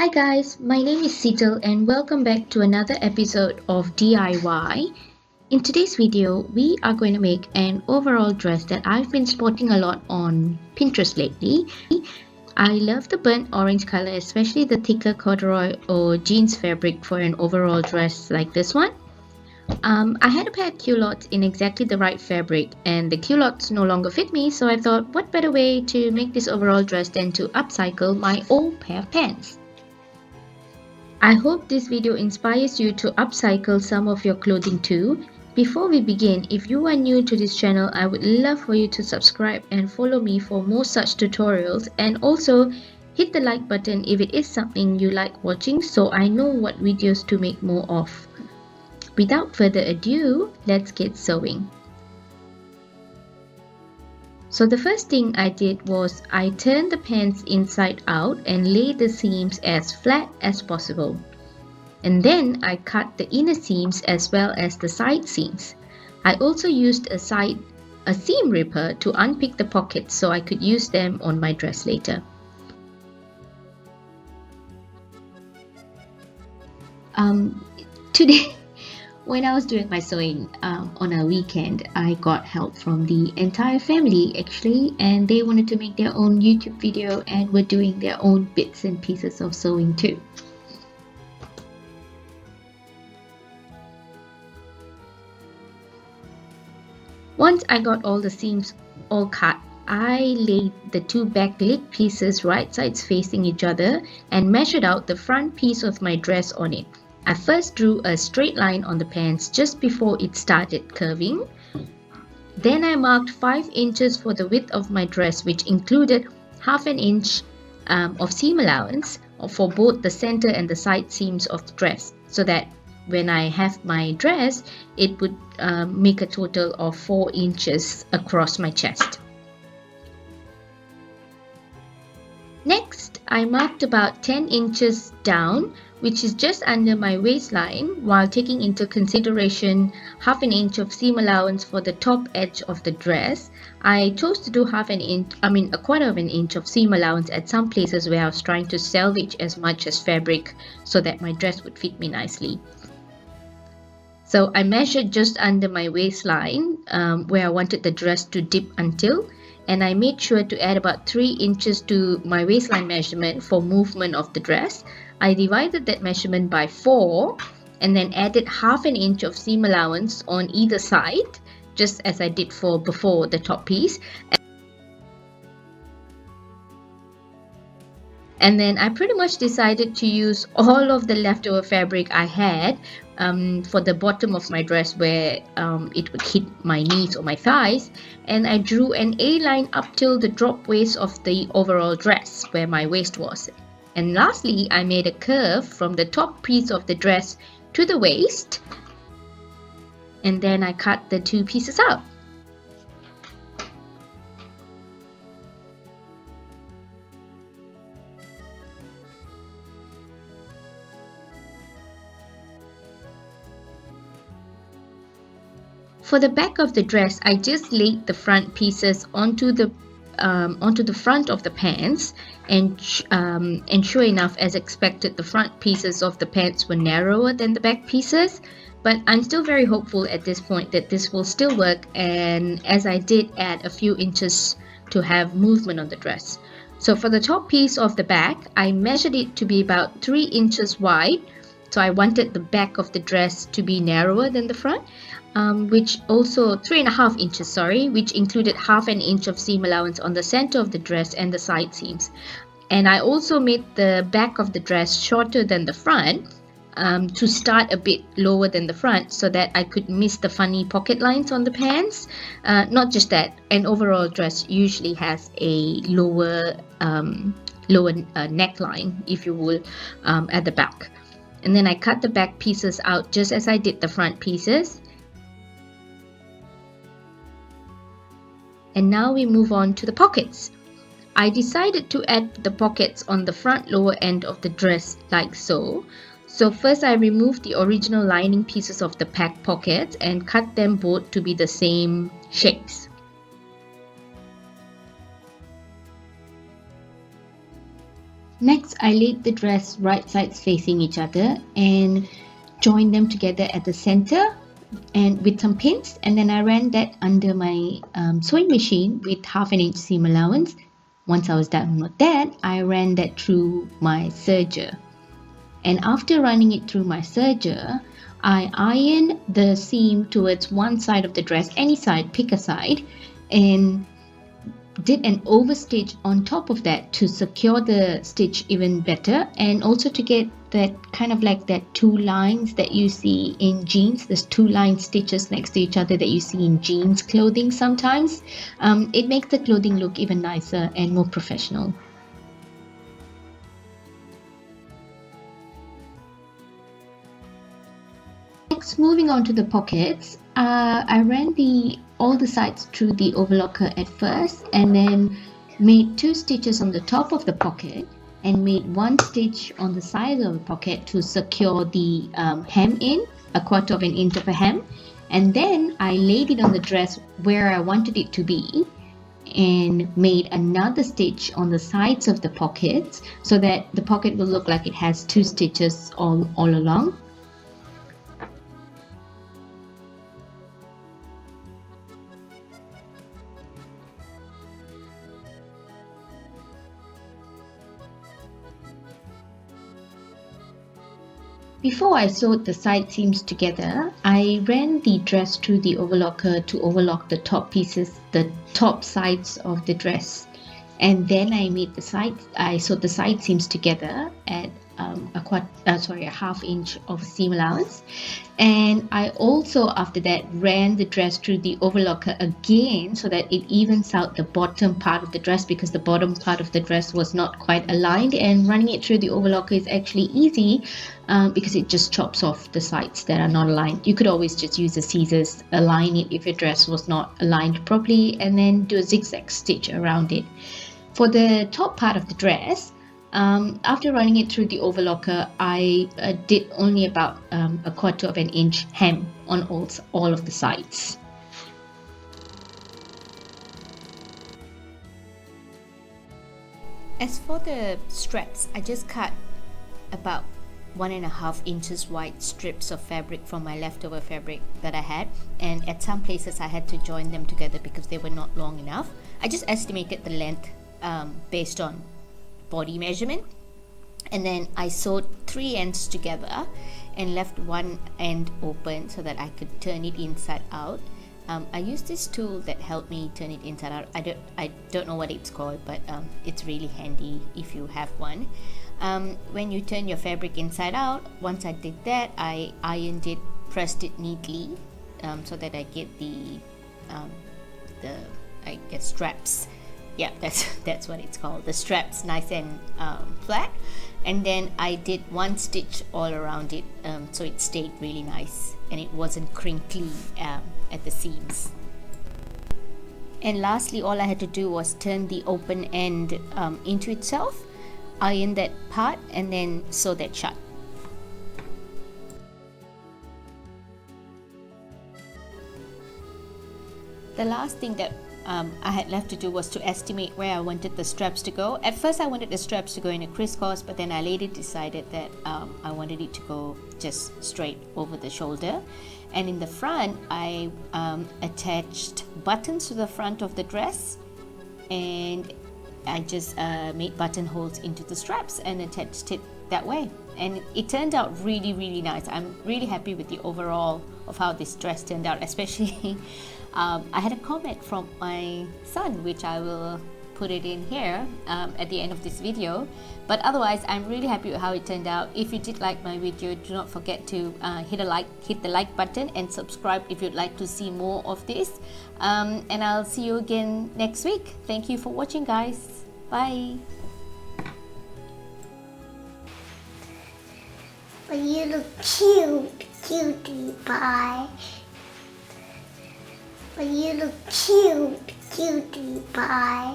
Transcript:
Hi guys, my name is Seetal and welcome back to another episode of DIY. In today's video, we are going to make an overall dress that I've been spotting a lot on Pinterest lately. I love the burnt orange color, especially the thicker corduroy or jeans fabric for an overall dress like this one. I had a pair of culottes in exactly the right fabric and the culottes no longer fit me, so I thought what better way to make this overall dress than to upcycle my old pair of pants. I hope this video inspires you to upcycle some of your clothing too. Before we begin, if you are new to this channel, I would love for you to subscribe and follow me for more such tutorials, and also hit the like button if it is something you like watching so I know what videos to make more of. Without further ado, let's get sewing. So the first thing I did was I turned the pants inside out and laid the seams as flat as possible. And then I cut the inner seams as well as the side seams. I also used a seam ripper to unpick the pockets so I could use them on my dress later. Today, when I was doing my sewing on a weekend, I got help from the entire family actually, and they wanted to make their own YouTube video and were doing their own bits and pieces of sewing too. Once I got all the seams all cut, I laid the two back leg pieces right sides facing each other and measured out the front piece of my dress on it. I first drew a straight line on the pants just before it started curving. Then I marked 5 inches for the width of my dress, which included half an inch of seam allowance for both the center and the side seams of the dress, so that when I have my dress, it would make a total of 4 inches across my chest. Next, I marked about 10 inches down, which is just under my waistline, while taking into consideration half an inch of seam allowance for the top edge of the dress. I chose to do a quarter of an inch of seam allowance at some places where I was trying to salvage as much as fabric so that my dress would fit me nicely. So I measured just under my waistline where I wanted the dress to dip until, and I made sure to add about 3 inches to my waistline measurement for movement of the dress. I divided that measurement by 4 and then added half an inch of seam allowance on either side, just as I did for before the top piece. And then I pretty much decided to use all of the leftover fabric I had for the bottom of my dress where it would hit my knees or my thighs, and I drew an A line up till the drop waist of the overall dress where my waist was. And lastly, I made a curve from the top piece of the dress to the waist, and then I cut the 2 pieces out. For the back of the dress, I just laid the front pieces onto the front of the pants, and sure enough, as expected, the front pieces of the pants were narrower than the back pieces, but I'm still very hopeful at this point that this will still work, and as I did add a few inches to have movement on the dress. So for the top piece of the back, I measured it to be about 3 inches wide, so I wanted the back of the dress to be narrower than the front, which also 3.5 inches, which included half an inch of seam allowance on the center of the dress and the side seams. And I also made the back of the dress shorter than the front to start a bit lower than the front so that I could miss the funny pocket lines on the pants. Not just that, an overall dress usually has a lower neckline, if you will, at the back. And then I cut the back pieces out just as I did the front pieces. And now we move on to the pockets. I decided to add the pockets on the front lower end of the dress like so. So first I removed the original lining pieces of the back pockets and cut them both to be the same shapes. Next, I laid the dress right sides facing each other and joined them together at the center and with some pins, and then I ran that under my sewing machine with 1/2 inch seam allowance. Once I was done with that, I ran that through my serger, and after running it through my serger, I ironed the seam towards one side of the dress, any side, pick a side, and did an overstitch on top of that to secure the stitch even better, and also to get that kind of like that two lines that you see in jeans. There's two line stitches next to each other that you see in jeans clothing sometimes. It makes the clothing look even nicer and more professional. Next, moving on to the pockets, I ran all the sides through the overlocker at first, and then made 2 stitches on the top of the pocket and made 1 stitch on the side of the pocket to secure the hem in, 1/4 inch of a hem, and then I laid it on the dress where I wanted it to be and made another stitch on the sides of the pockets so that the pocket will look like it has 2 stitches all along. Before I sewed the side seams together, I ran the dress through the overlocker to overlock the top pieces, the top sides of the dress. And then I sewed the side seams together at a 1/2 inch of seam allowance. And I also, after that, ran the dress through the overlocker again so that it evens out the bottom part of the dress, because the bottom part of the dress was not quite aligned, and running it through the overlocker is actually easy because it just chops off the sides that are not aligned. You could always just use the scissors, align it if your dress was not aligned properly, and then do a zigzag stitch around it. For the top part of the dress, after running it through the overlocker, I did only about 1/4 inch hem on all of the sides. As for the straps, I just cut about 1.5 inches wide strips of fabric from my leftover fabric that I had, and at some places I had to join them together because they were not long enough. I just estimated the length based on body measurement, and then I sewed 3 ends together and left one end open so that I could turn it inside out. I used this tool that helped me turn it inside out. I don't know what it's called, but it's really handy if you have one. When you turn your fabric inside out, once I did that, I ironed it, pressed it neatly so that I get the straps. Yeah, that's what it's called. The straps nice and flat, and then I did 1 stitch all around it, so it stayed really nice and it wasn't crinkly at the seams. And lastly, all I had to do was turn the open end into itself, iron that part, and then sew that shut. The last thing that I had left to do was to estimate where I wanted the straps to go. At first I wanted the straps to go in a crisscross, but then I later decided that I wanted it to go just straight over the shoulder. And in the front, I attached buttons to the front of the dress, and I just made buttonholes into the straps and attached it that way. And it turned out really, really nice. I'm really happy with the overall of how this dress turned out, especially I had a comment from my son, which I will put it in here at the end of this video. But otherwise, I'm really happy with how it turned out. If you did like my video, do not forget to hit the like button and subscribe if you'd like to see more of this. And I'll see you again next week. Thank you for watching, guys. Bye. Well, you look cute, cutie pie. Well, you look cute, cutie pie.